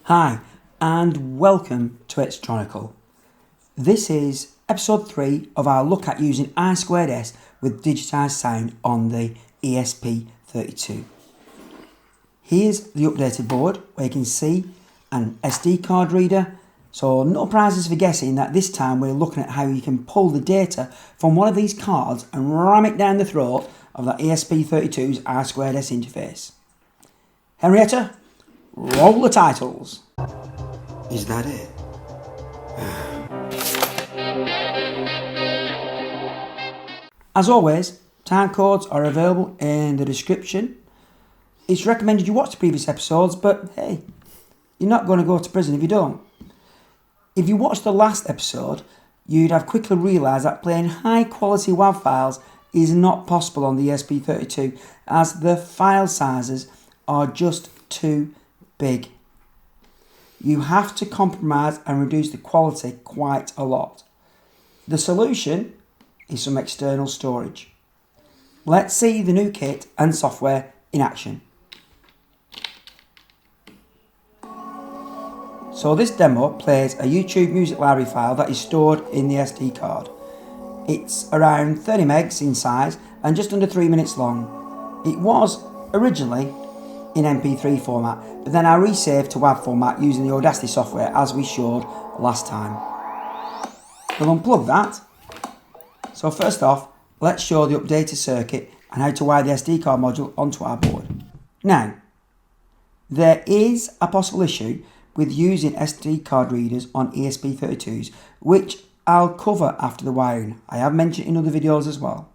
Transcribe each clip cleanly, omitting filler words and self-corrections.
Hi, and welcome to Xtronical. This is episode 3 of our look at using I2S with digitised sound on the ESP32. Here's the updated board where you can see an SD card reader, so no prizes for guessing that this time we're looking at how you can pull the data from one of these cards and ram it down the throat of that ESP32's I2S interface. Henrietta, roll the titles. Is that it? As always, time codes are available in the description. It's recommended you watch the previous episodes, but hey, you're not going to go to prison if you don't. If you watched the last episode, you'd have quickly realised that playing high quality WAV files is not possible on the ESP32 as the file sizes are just too big. You have to compromise and reduce the quality quite a lot. The solution is some external storage. Let's see the new kit and software in action. So this demo plays a YouTube music library file that is stored in the SD card. It's around 30 megs in size and just under 3 minutes long. It was originally in MP3 format, but then I resaved to WAV format using the Audacity software as we showed last time. We'll unplug that. So first off, let's show the updated circuit and how to wire the SD card module onto our board. Now, there is a possible issue with using SD card readers on ESP32s, which I'll cover after the wiring. I have mentioned in other videos as well.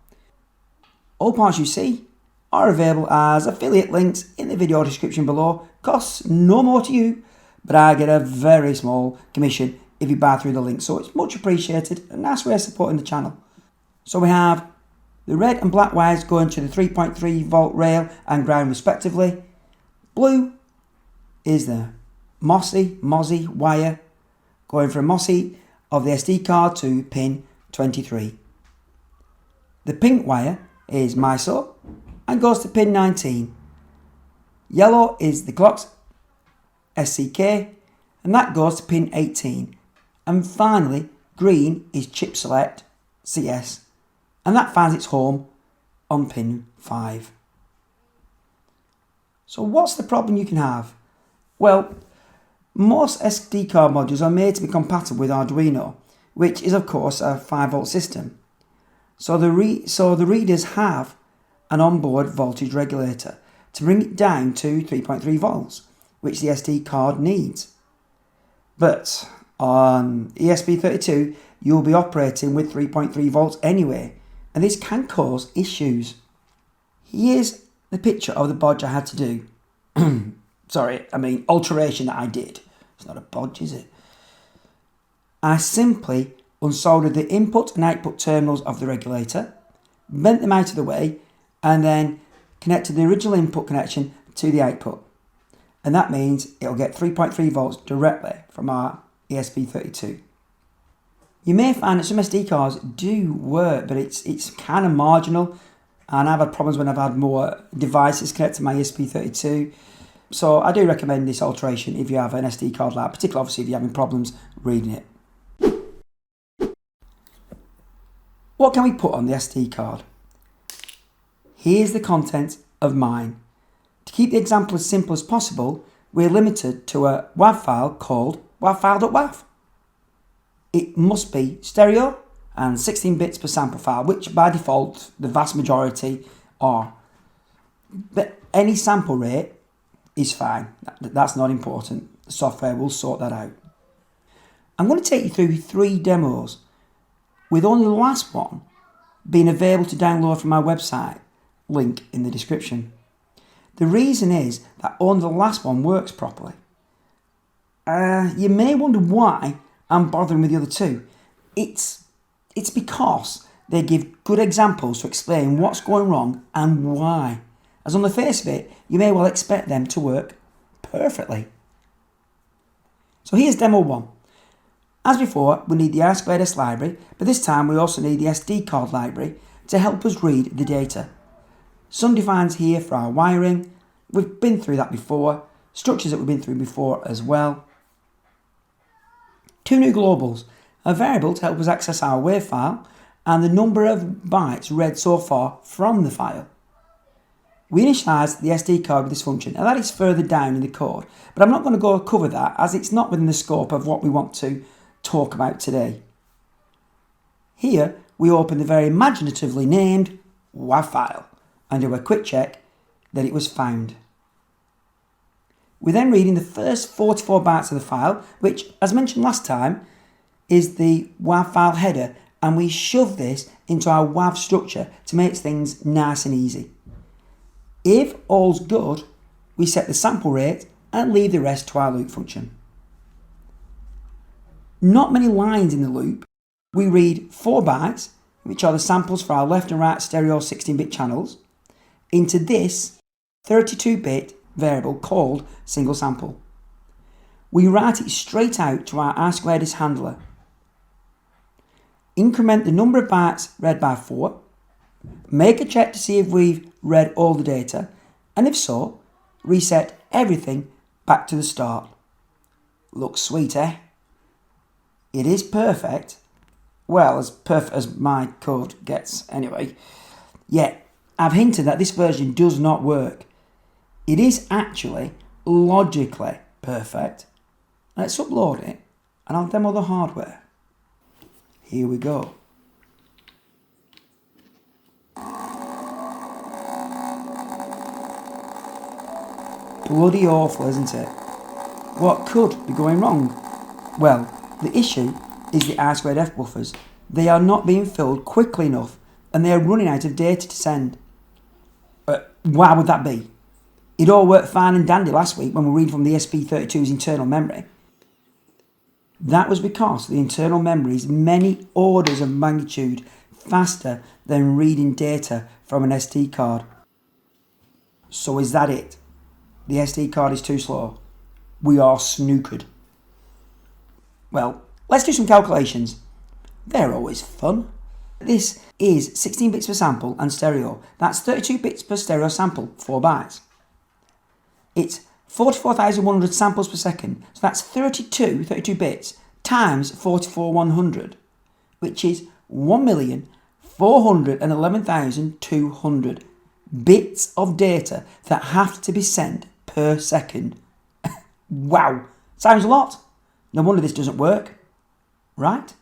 All parts you see are available as affiliate links in the video description below. Costs no more to you, but I get a very small commission if you buy through the link, so it's much appreciated, a nice way of supporting the channel. So we have the red and black wires going to the 3.3 volt rail and ground respectively. Blue is the MOSI wire going from MOSI of the SD card to pin 23. The pink wire is MISO and goes to pin 19. Yellow is the clock's SCK and that goes to pin 18. And finally, green is chip select CS and that finds its home on pin 5. So what's the problem you can have? Well, most SD card modules are made to be compatible with Arduino, which is of course a 5 volt system. So the readers have an onboard voltage regulator to bring it down to 3.3 volts, which the SD card needs. But on ESP32, you'll be operating with 3.3 volts anyway, and this can cause issues. Here's the picture of the bodge I had to do. Alteration that I did. It's not a bodge, is it? I simply unsoldered the input and output terminals of the regulator, bent them out of the way, and then connected the original input connection to the output. And that means it'll get 3.3 volts directly from our ESP32. You may find that some SD cards do work, but it's kind of marginal. And I've had problems when I've had more devices connected to my ESP32. So I do recommend this alteration if you have an SD card like, particularly obviously if you're having problems reading it. What can we put on the SD card? Here's the content of mine. To keep the example as simple as possible, we're limited to a WAV file called wavfile.wav. It must be stereo and 16 bits per sample file, which by default the vast majority are. But any sample rate is fine. That's not important. The software will sort that out. I'm going to take you through 3 demos, with only the last one being available to download from my website, link in the description. The reason is that only the last one works properly. You may wonder why I'm bothering with the other 2. It's because they give good examples to explain what's going wrong and why. As on the face of it, you may well expect them to work perfectly. So here's demo 1. As before, we need the I2S library, but this time we also need the SD card library to help us read the data. Some defines here for our wiring. We've been through that before. structures that we've been through before as well. Two new globals, a variable to help us access our WAV file, and the number of bytes read so far from the file. We initialised the SD card with this function, and that is further down in the code, but I'm not going to go cover that as it's not within the scope of what we want to talk about today. Here we open the very imaginatively named WAV file and do a quick check that it was found. We then read in the first 44 bytes of the file, which, as mentioned last time, is the WAV file header, and we shove this into our WAV structure to make things nice and easy. If all's good, we set the sample rate and leave the rest to our loop function. Not many lines in the loop. We read 4 bytes, which are the samples for our left and right stereo 16-bit channels, into this 32-bit variable called single sample. We write it straight out to our I2S handler. Increment the number of bytes read by 4, make a check to see if we've read all the data, and if so, reset everything back to the start. Looks sweet, eh? It is perfect. Well, as perfect as my code gets anyway. Yet, I've hinted that this version does not work. It is actually logically perfect. Let's upload it and I'll demo the hardware. Here we go. Bloody awful, isn't it? What could be going wrong? Well, the issue is the I2F buffers. They are not being filled quickly enough and they are running out of data to send. Why would that be? It all worked fine and dandy last week when we read from the ESP32's internal memory. That was because the internal memory is many orders of magnitude faster than reading data from an SD card. So is that it? The SD card is too slow. We are snookered. Well, let's do some calculations. They're always fun. This is 16 bits per sample and stereo. That's 32 bits per stereo sample, 4 bytes. It's 44,100 samples per second, so that's 32 bits times 44,100, which is 1,411,200 bits of data that have to be sent per second. Wow, sounds a lot. No wonder this doesn't work, right?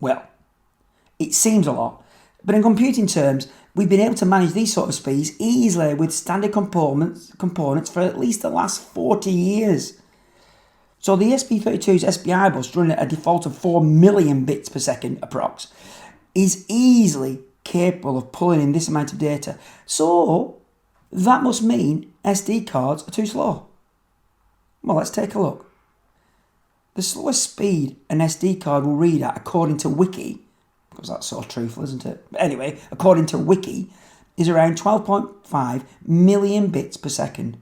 Well, it seems a lot, but in computing terms, we've been able to manage these sort of speeds easily with standard components for at least the last 40 years. So the ESP32's SPI bus running at a default of 4 million bits per second approx is easily capable of pulling in this amount of data. So that must mean SD cards are too slow. Well, let's take a look. The slowest speed an SD card will read at, according to Wiki, because that's sort of truthful, isn't it? But anyway, according to Wiki, is around 12.5 million bits per second.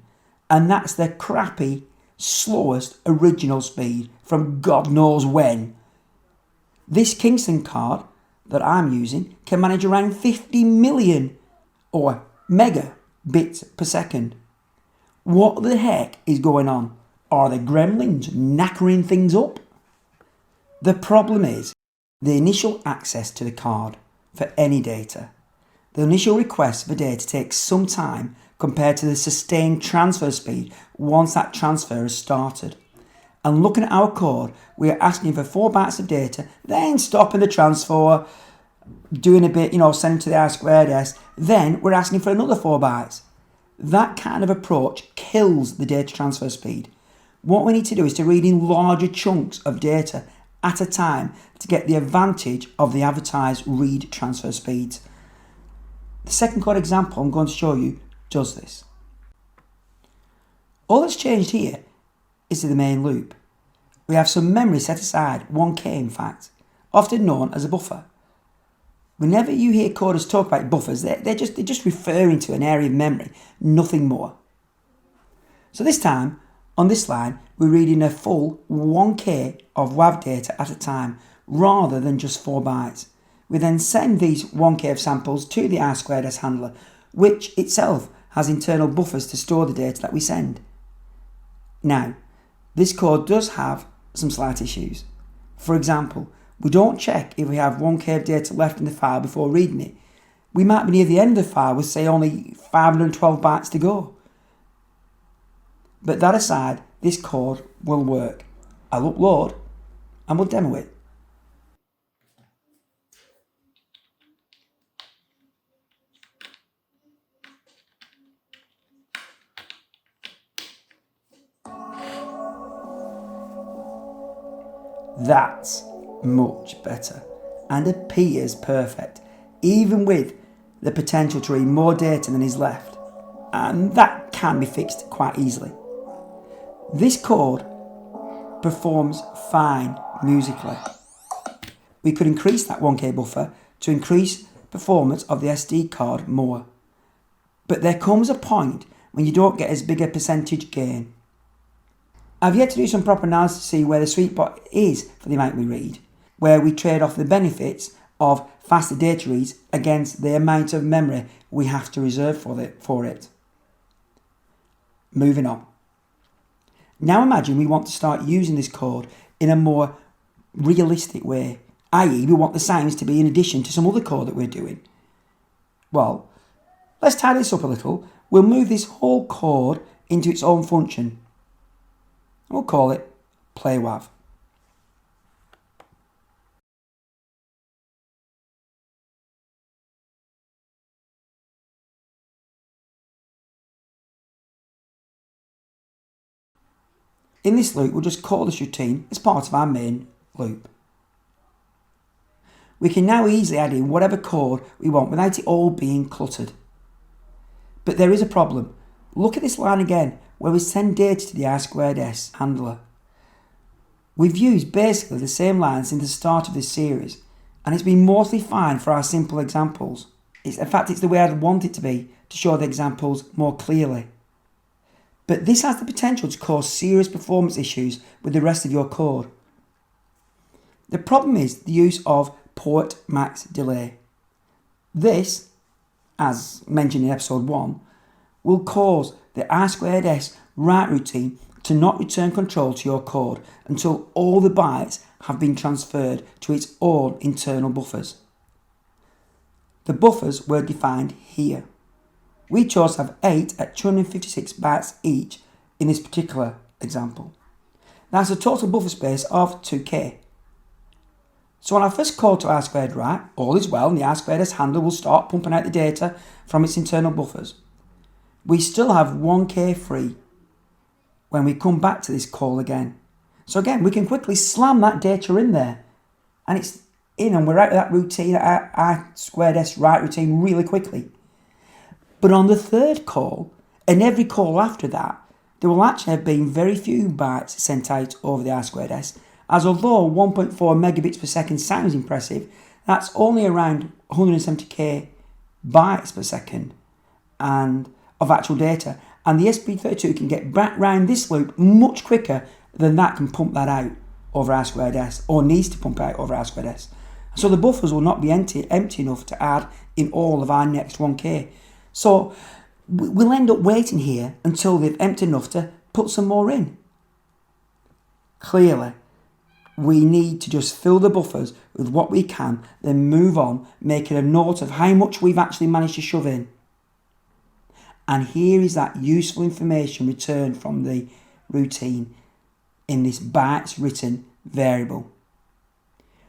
And that's the crappy, slowest original speed from God knows when. This Kingston card that I'm using can manage around 50 million or mega bits per second. What the heck is going on? Are the gremlins knackering things up? The problem is the initial access to the card for any data. The initial request for data takes some time compared to the sustained transfer speed once that transfer has started. And looking at our code, we are asking for 4 bytes of data, then stopping the transfer, doing a bit, sending to the I2S, then we're asking for another 4 bytes. That kind of approach kills the data transfer speed. What we need to do is to read in larger chunks of data at a time to get the advantage of the advertised read transfer speeds. The second code example I'm going to show you does this. All that's changed here is to the main loop. We have some memory set aside, 1K in fact, often known as a buffer. Whenever you hear coders talk about buffers, they're just referring to an area of memory, nothing more. So this time, on this line, we're reading a full 1K of WAV data at a time, rather than just 4 bytes. We then send these 1K of samples to the I2S handler, which itself has internal buffers to store the data that we send. Now, this code does have some slight issues. For example, we don't check if we have 1K of data left in the file before reading it. We might be near the end of the file with, say, only 512 bytes to go. But that aside, this code will work. I'll upload and we'll demo it. That's much better and appears perfect, even with the potential to read more data than is left, and that can be fixed quite easily. This code performs fine musically. We could increase that 1K buffer to increase performance of the SD card more, but there comes a point when you don't get as big a percentage gain. I've yet to do some proper analysis to see where the sweet spot is for the amount we read, where we trade off the benefits of faster data reads against the amount of memory we have to reserve for it. Moving on. Now imagine we want to start using this code in a more realistic way, i.e. we want the sounds to be in addition to some other code that we're doing. Well, let's tidy this up a little. We'll move this whole code into its own function. We'll call it Play WAV. In this loop, we'll just call this routine as part of our main loop. We can now easily add in whatever code we want without it all being cluttered. But there is a problem. Look at this line again, where we send data to the I2S handler. We've used basically the same line since the start of this series, and it's been mostly fine for our simple examples. In fact, it's the way I'd want it to be to show the examples more clearly. But this has the potential to cause serious performance issues with the rest of your code. The problem is the use of port max delay. This, as mentioned in episode 1, will cause the I2S write routine to not return control to your code until all the bytes have been transferred to its own internal buffers. The buffers were defined here. We chose to have 8 at 256 bytes each in this particular example. That's a total buffer space of 2K. So on our first call to I2 write, all is well and the I2S handler will start pumping out the data from its internal buffers. We still have 1K free when we come back to this call again. So again, we can quickly slam that data in there and it's in and we're out of that routine, I2S write routine really quickly. But on the third call, and every call after that, there will actually have been very few bytes sent out over the I2S, as although 1.4 megabits per second sounds impressive, that's only around 170k bytes per second and of actual data. And the ESP32 can get back round this loop much quicker than that can pump that out over I2S, or needs to pump out over I2S. So the buffers will not be empty enough to add in all of our next 1K. So we'll end up waiting here until they've emptied enough to put some more in. Clearly, we need to just fill the buffers with what we can, then move on, making a note of how much we've actually managed to shove in. And here is that useful information returned from the routine in this bytes written variable.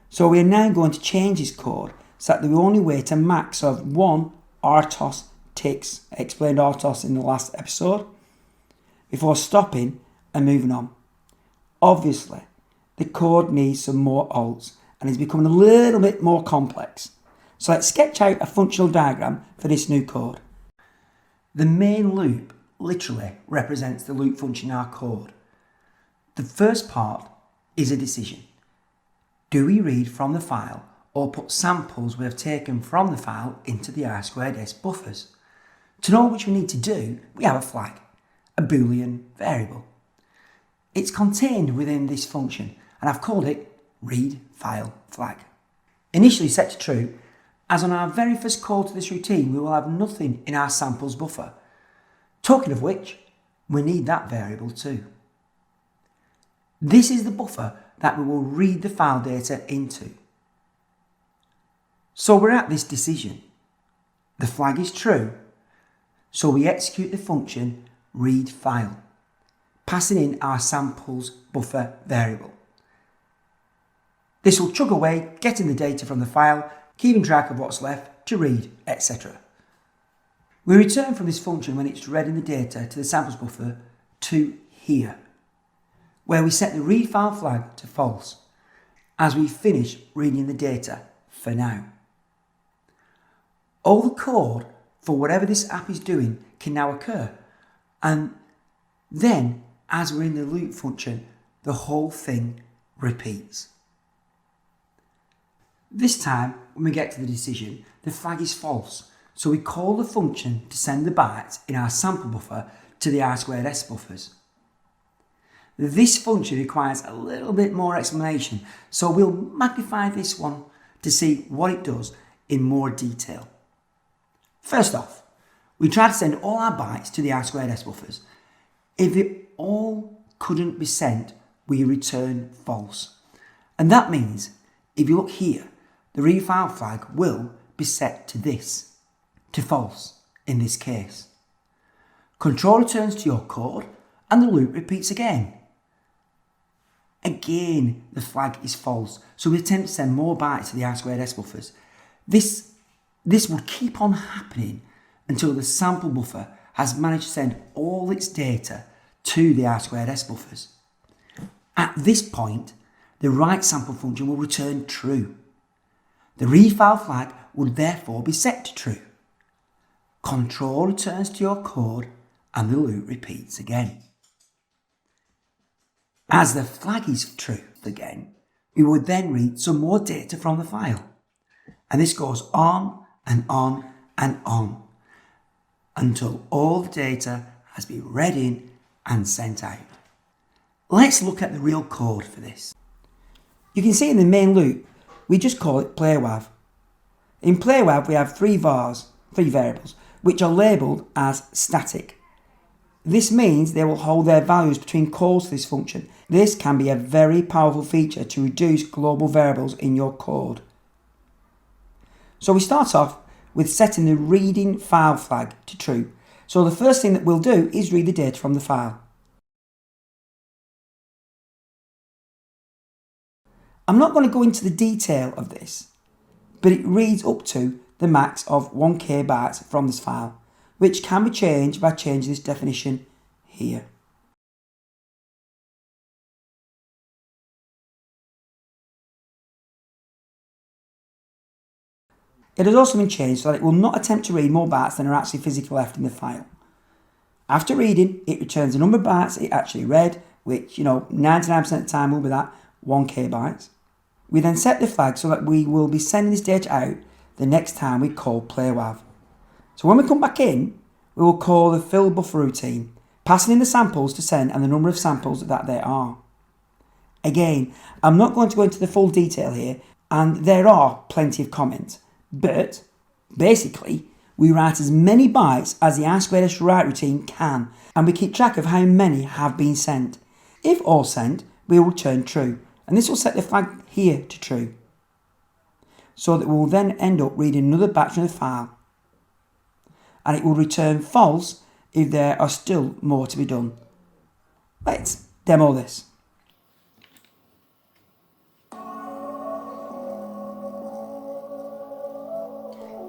So we are now going to change this code so that the only way to max of 1 RTOS ticks, I explained RTOS in the last episode, before stopping and moving on. Obviously, the code needs some more alts and is becoming a little bit more complex. So let's sketch out a functional diagram for this new code. The main loop literally represents the loop function in our code. The first part is a decision. Do we read from the file or put samples we have taken from the file into the I2S buffers? To know which we need to do, we have a flag, a Boolean variable. It's contained within this function, and I've called it read file flag. Initially set to true, as on our very first call to this routine, we will have nothing in our samples buffer. Talking of which, we need that variable too. This is the buffer that we will read the file data into. So we're at this decision. The flag is true, so we execute the function read file, passing in our samples buffer variable. This will chug away, getting the data from the file, keeping track of what's left to read, etc. We return from this function when it's reading the data to the samples buffer to here, where we set the read file flag to false as we finish reading the data for now. All the code for whatever this app is doing can now occur, and then as we're in the loop function, the whole thing repeats. This time, when we get to the decision, the flag is false, so we call the function to send the bytes in our sample buffer to the I2S buffers. This function requires a little bit more explanation, so we'll magnify this one to see what it does in more detail. First off, we try to send all our bytes to the I2S buffers. If it all couldn't be sent, we return false. And that means, if you look here, the read file flag will be set to this, to false in this case. Control returns to your code and the loop repeats again. Again, the flag is false, so we attempt to send more bytes to the I2S buffers. This will keep on happening until the sample buffer has managed to send all its data to the I2S buffers. At this point, the write sample function will return true. The read file flag would therefore be set to true. Control returns to your code and the loop repeats again. As the flag is true again, we would then read some more data from the file. And this goes on and on and on until all the data has been read in and sent out. Let's look at the real code for this. You can see in the main loop, we just call it PlayerWAV. In PlayerWAV, we have three variables, which are labelled as static. This means they will hold their values between calls to this function. This can be a very powerful feature to reduce global variables in your code. So we start off with setting the reading file flag to true. So the first thing that we'll do is read the data from the file. I'm not going to go into the detail of this, but it reads up to the max of 1K bytes from this file, which can be changed by changing this definition here. It has also been changed so that it will not attempt to read more bytes than are actually physically left in the file. After reading, it returns the number of bytes it actually read, which 99% of the time will be that 1K bytes. We then set the flag so that we will be sending this data out the next time we call PlayerWAV. So when we come back in, we will call the fill buffer routine, passing in the samples to send and the number of samples that there are. Again, I'm not going to go into the full detail here, and there are plenty of comments, but basically we write as many bytes as the I2S write routine can, and we keep track of how many have been sent. If all sent, we will return true, and this will set the flag here to true, so that we will then end up reading another batch from the file, and it will return false if there are still more to be done. Let's demo this.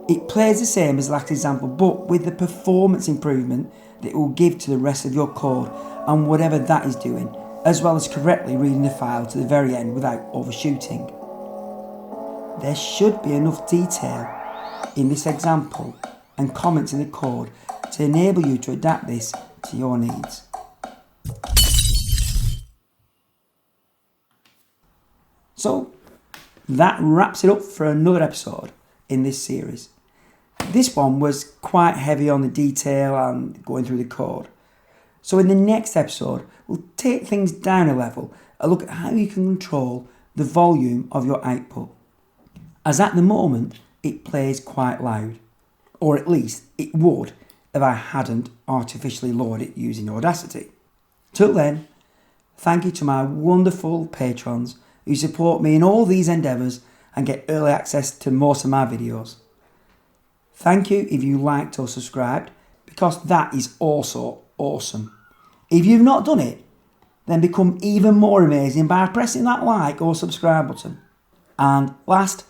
It plays the same as the last example, but with the performance improvement that it will give to the rest of your code and whatever that is doing, as well as correctly reading the file to the very end without overshooting. There should be enough detail in this example and comments in the code to enable you to adapt this to your needs. So that wraps it up for another episode in this series. This one was quite heavy on the detail and going through the code. So in the next episode, we'll take things down a level and look at how you can control the volume of your output. As at the moment, it plays quite loud, or at least it would if I hadn't artificially lowered it using Audacity. Till then, Thank you to my wonderful patrons who support me in all these endeavours and get early access to most of my videos. Thank you if you liked or subscribed, because that is also awesome. If you've not done it, then become even more amazing by pressing that like or subscribe button. And last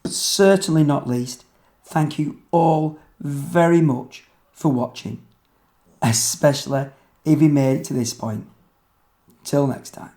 but certainly not least, thank you all very much for watching, especially if you made it to this point. Till next time.